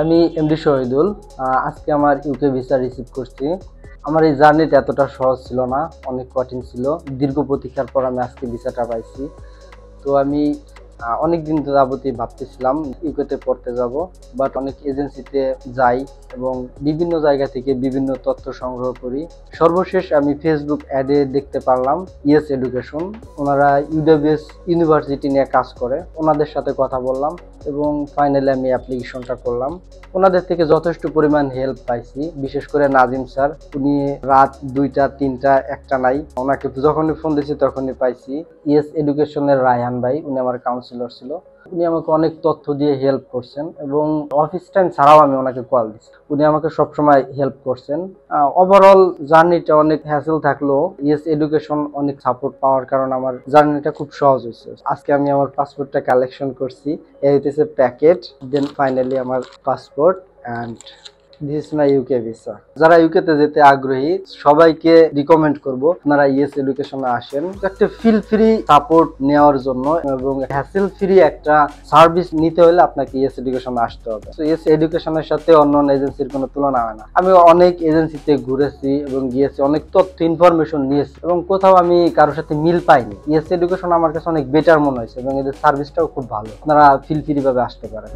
আমি এমডি শহীদুল। আজকে আমার ইউকে ভিসা রিসিভ করছি। আমার এই জার্নিটা এতটা সহজ ছিল না, অনেক কঠিন ছিল। দীর্ঘ প্রতীক্ষার পর আমি আজকে ভিসাটা পাইছি। তো আমি অনেক দিন যাবতীয় ভাবতেছিলাম ইউকেতে পড়তে যাব, বাট অনেক এজেন্সিতে যাই এবং বিভিন্ন জায়গা থেকে বিভিন্ন তথ্য সংগ্রহ করি। সর্বশেষ আমি ফেসবুক অ্যাডে দেখতে পারলাম ইএস এডুকেশন, ওনারা ইউডব্লিউএস ইউনিভার্সিটি নিয়ে কাজ করে। ওনাদের সাথে কথা বললাম এবং ফাইনালি আমি অ্যাপ্লিকেশনটা করলাম। ওনাদের থেকে যথেষ্ট পরিমাণ হেল্প পাইছি, বিশেষ করে নাজিম স্যার। উনি রাত 2টা 3টা একটা নাই, ওনাকে যখনই ফোন দিয়েছি তখনই পাইছি। ইএস এডুকেশনের রায়হান ভাই, উনি আমার কাউন্সিলর ছিল। উনি আমাকে অনেক তথ্য দিয়ে হেল্প করছেন এবং অফিস টাইম ছাড়াও আমি ওনাকে কল দিচ্ছি, উনি আমাকে সবসময় হেল্প করছেন। ওভারঅল জার্নিটা অনেক হ্যাসেল থাকলেও ইএস এডুকেশন অনেক সাপোর্ট পাওয়ার কারণে আমার জার্নিটা খুব সহজ হয়েছে। আজকে আমি আমার পাসপোর্টটা কালেকশন করছি, এই হইতেছে প্যাকেট, দেন ফাইনালি আমার passport and this is my UK visa. যারা ইউকেতে যেতে আগ্রহী সবাইকে রিকমেন্ড করব আপনারা ইএস এডুকেশনে আসেন, একটা ফিল ফ্রি সাপোর্ট নেওয়ার জন্য এবং হ্যাসেল ফ্রি একটা সার্ভিস নিতে হলে আপনাকে ইএস এডুকেশনে আসতে হবে। তো ইএস এডুকেশনের সাথে অন্য এজেন্সির কোনো তুলনা হয় না। আমি অনেক এজেন্সিতে ঘুরেছি এবং গিয়েছি, অনেক তথ্য ইনফরমেশন নিয়েছি এবং কোথাও আমি কারোর সাথে মিল পাইনি। ইএস এডুকেশন আমার কাছে অনেক বেটার মনে হয়েছে এবং এদের সার্ভিসটাও খুব ভালো। আপনারা ফিল ফ্রি ভাবে আসতে পারেন।